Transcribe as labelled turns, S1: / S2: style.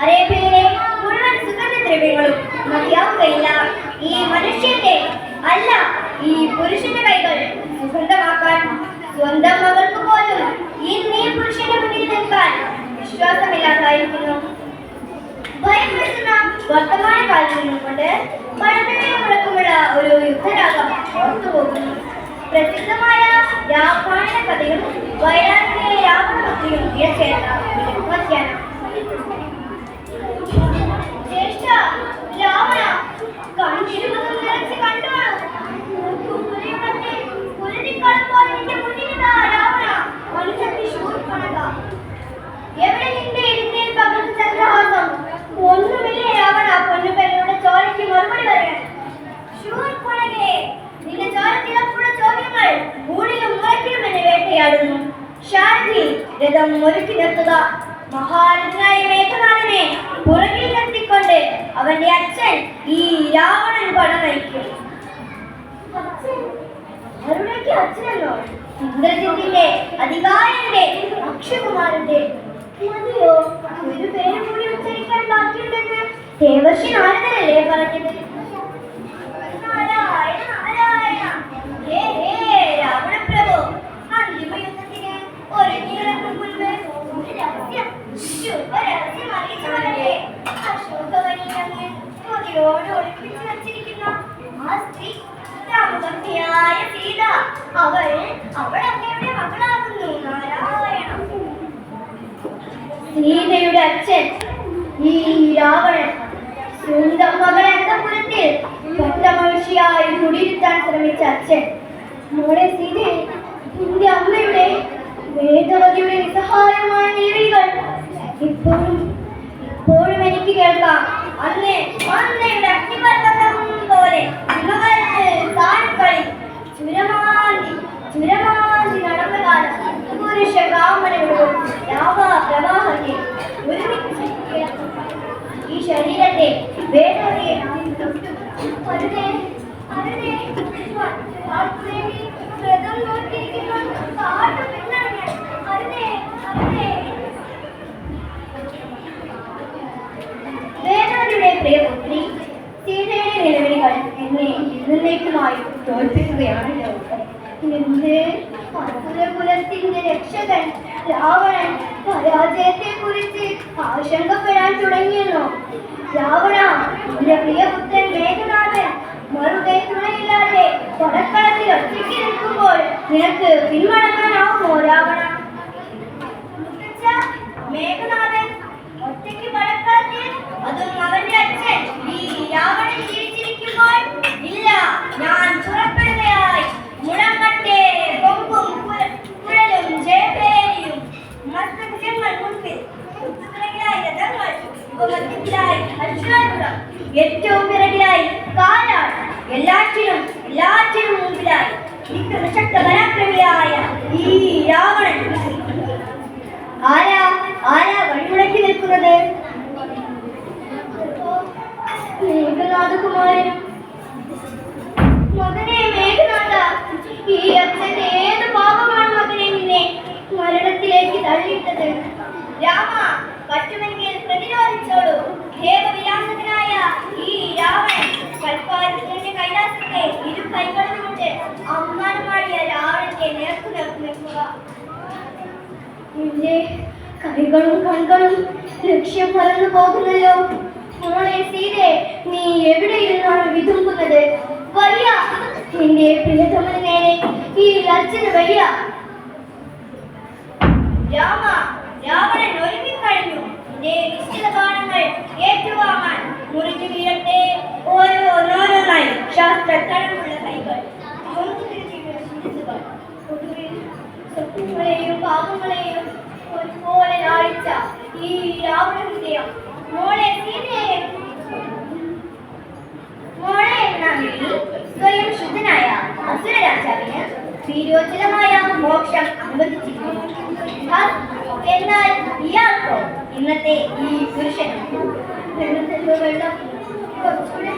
S1: അറേബ്യയിലെ മുഴുവൻ സുഗന്ധദ്രവ്യങ്ങളും മതിയാവുകയില്ല. ഈ മനുഷ്യന്റെ അല്ല, ഈ പുരുഷന്റെ കൈകൾ സുഗന്ധമാക്കാൻ സ്വന്തം മകൾക്ക് പോലും ഈ പുരുഷന്റെ മുന്നിൽ നിൽക്കാൻ വിശ്വാസമില്ലാതായിരിക്കുന്നു. ഭയപ്പെടുത്തുന്ന വർത്തമാന കാലത്ത് നിന്നുകൊണ്ട് പഴക്കത്തിന് മുഴക്കമുള്ള ഒരു യുദ്ധരാഗം ഓർത്തുപോകുന്നു. പ്രസിദ്ധമായ രാമായണ കഥയും വയനാട്ടിലെ രാമഭക്തിയും തീർച്ചയായിട്ടും ജ്യേഷ്ഠ രാവണ കണ്ടിരുവതും നിറച്ച് കണ്ടോളൂ. എവിടെ നിന്റെ ഇരുന്നേ പകർന്ന ചന്ദ്രഹാസം? ഒന്നുമില്ലേ രാവണ പൊന്നുപെണ്ണയുടെ ചോരയ്ക്ക് മറുപടി പറയാൻ? ശൂർപ്പണകേ, നിന്റെ ചോര തിളപ്പുള്ള ചോദ്യങ്ങൾ ഊണിലും മുളയ്ക്കും എന്നെ വേട്ടയാടുന്നു. ശാരദി രഥം ഒരുക്കി നിർത്തുക. മഹാരഥനായ മേഘനാഥനെ പുറകിൽ നിർത്തിക്കൊണ്ട് അവന്റെ അച്ഛൻ ഈ രാവണൻ പട നയിക്കും. അരുണയ്ക്ക് അച്ഛനല്ലോ? ഇന്ദ്രജിത്തിന്റെ അധികാരന്റെ അക്ഷകുമാരന്റെ മതിയോ? ഒരു പേര് കൂടി ഉച്ചരിക്കാൻ ബാക്കിയുണ്ടെന്ന് ദേവർഷി നാരദനല്ലേ പറഞ്ഞത്? നാരായണ നാരായണ ഹേ ഹേ രാവണപ്രഭു, അന്തിമ യുദ്ധത്തിന് ഒരുങ്ങിയിറങ്ങും മുൻപ് ഒരു രഹസ്യം ശുഭരഹസ്യം അറിയിച്ചു വരട്ടെ. അശോകവനിയിൽ കൊതിയോട് ഒളിപ്പിച്ചു വച്ചിരിക്കുന്ന ആ സ്ത്രീ രാമഭക്തിയായ സീത. അവൾ അങ്ങയുടെ മകളാകുന്നു. നാരായണ. സീതയുടെ അച്ഛൻ ഈ രാവണൻ സ്വന്തം മകളെ അന്തപുരത്തിൽ പട്ടമഹിഷിയായി കുടിയിരുത്താൻ ശ്രമിച്ച അച്ഛൻ. മോളെ സീതയെ, നിന്റെ അമ്മയുടെ വേദവതിയുടെ നിസ്സഹായമായ നിലവിളികൾ ഇപ്പോഴും എനിക്ക് കേൾക്കാം. അന്നയുടെ അഗ്നിപർവ്വതം പോലെ ചുരമാന്തി നടന്ന കാലം പുരുഷ കാമനയോടും പ്രവാഹത്തെ ഒരുമിച്ച് ഈ ശരീരത്തെ വേദവതിയെ വേദവതിയുടെ പ്രിയപുത്രി സീതയുടെ നിലവിളികൾ എന്നെ എന്നേക്കുമായി തോൽപ്പിക്കുകയാണല്ലോ. കുലത്തിന്റെ രക്ഷകൻ രാവണൻ പരാജയത്തെ കുറിച്ച് ആശങ്കപ്പെടാൻ തുടങ്ങിയെന്നോ? രാവണ, എന്റെ പ്രിയപുത്രൻ മേഘനാഥൻ മറുകെ തുണയില്ലാതെ പടക്കളത്തിൽ ഒറ്റയ്ക്ക് നിൽക്കുമ്പോൾ നിനക്ക് പിന്മടങ്ങാനാവുമോ രാവണ? മേഘനാഥൻ ഒറ്റയ്ക്ക് പടക്കളത്തിൽ, അതും അവന്റെ അച്ഛൻ ഈ രാവണൻ ജീവിച്ചിരിക്കുമ്പോൾ? ഇല്ല, ഞാൻ പുറപ്പെടുകയായി. മുഴങ്ങട്ടെ കൊമ്പും കുഴലും ജയപേരിയും മസ്തകങ്ങൾ മുൻപിൽ, രഥങ്ങൾ ഉപമധ്യത്തിലായി അശ്വാരൂഢം, ഏറ്റവും പിറകിലായി കാലാൾ, എല്ലാറ്റിനും മുമ്പിലായി വിക്രമശക്ത പരാക്രമിയായ ഈ രാവണൻ. ആരാ വഴിമുടക്കി നിൽക്കുന്നത്? മേഘനാഥകുമാരനും. മകനെ മേഘനാഥ, ഈ അച്ഛന്റെ ഏത് പാപമാണ് മകനെ നിന്നെ മരണത്തിലേക്ക് തള്ളിയിട്ടത്? രാമ, പറ്റുമെങ്കിൽ പ്രതിരോധിച്ചോളൂ. ദേവവിലാസകനായ ഈ രാവണൻ കൽപ്പാരത്തിന്റെ കൈലാസത്തെ ഇരു കൈകളും കൊണ്ട് അമ്മാനമാടിയ രാവണന്റെ നേർക്കു നിൽക്കുക. നിന്റെ കൈകളും കണ്ണുകളും ലക്ഷ്യം പറന്നു പോകുന്നല്ലോ. മോളെ സീതേ, നീ എവിടെ ഇരുന്നാണ് വിതുമ്പുന്നത്? വയ്യ, നിന്റെ പ്രിയതമന് നേരെ ഈ അച്ഛന് വയ്യ. രാവണൻ ഒരുങ്ങിക്കഴിഞ്ഞു. നിന്റെ നിശ്ചിത ബാണങ്ങൾ ഏറ്റുവാങ്ങാൻ. മുറിഞ്ഞു വീഴട്ടെ ഓരോന്നായി ശാസ്ത്രക്കഴമുള്ള കൈകൾ, സ്വപ്നങ്ങളെയും പാപങ്ങളെയും ഒരുപോലെ ലാളിച്ച ഈ രാവണ ഹൃദയം. മോളെ സീതയെ, സ്വയം ശുദ്ധനായ അസുര രാജാവിന് വീരോചനമായ മോക്ഷം അനുവദിച്ചിരിക്കുന്നു. എന്നാൽ ഇയാൾക്കോ, ഇന്നത്തെ ഈ പുരുഷൻ വെള്ളം കുറച്ചുകൂടെ